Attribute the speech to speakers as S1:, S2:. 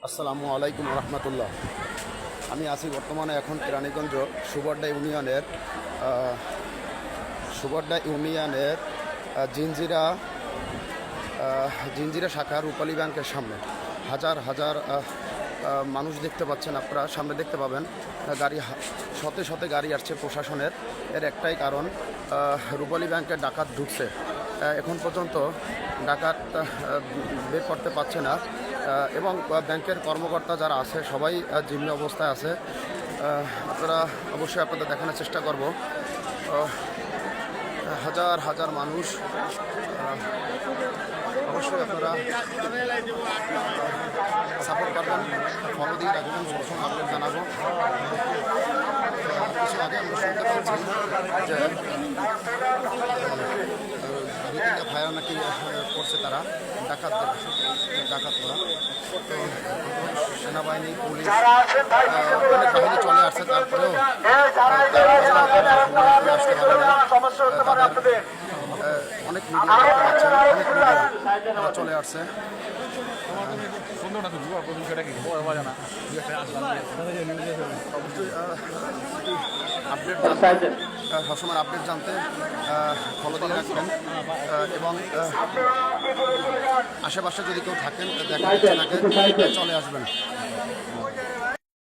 S1: আসসালামু আলাইকুম রহমতুল্লাহ। আমি আছি বর্তমানে এখন কেরানীগঞ্জ সুবর্ডা ইউনিয়নের জিঞ্জিরা শাখা রূপালী ব্যাংকের সামনে হাজার হাজার মানুষ দেখতে পাচ্ছেন। আপনারা সামনে দেখতে পাবেন গাড়ি, শতে শতে গাড়ি আসছে প্রশাসনের। এর একটাই কারণ, রূপালী ব্যাংকে ডাকাত ঢুকছে। এখন পর্যন্ত ডাকাত বের করতে পারছে না এবং ব্যাংকের কর্মকর্তা যারা আছে সবাই জিম্মি অবস্থায় আছে। আপনারা অবশ্যই আপনাদের দেখানোর চেষ্টা করব। হাজার হাজার মানুষ, অবশ্যই আপনারা সাপোর্ট করবেন, ফলো দিয়ে রাখবেন, সবসময় আপডেট জানাবো। কিছু আগে আমরা শুনতে পাচ্ছি যে রীতিতে ফায়ার নাকি করছে তারা, ডাকাত করা। তো সেনাবাহিনী, পুলিশ, অনেক বাহিনী চলে আসছে, তারপরেও অনেক মিডিয়া চলে আসছে। সবসময় আপডেট জানতে ফলো দিয়ে রাখবেন এবং আশেপাশে যদি কেউ থাকেন দেখা যাচ্ছে চলে আসবেন।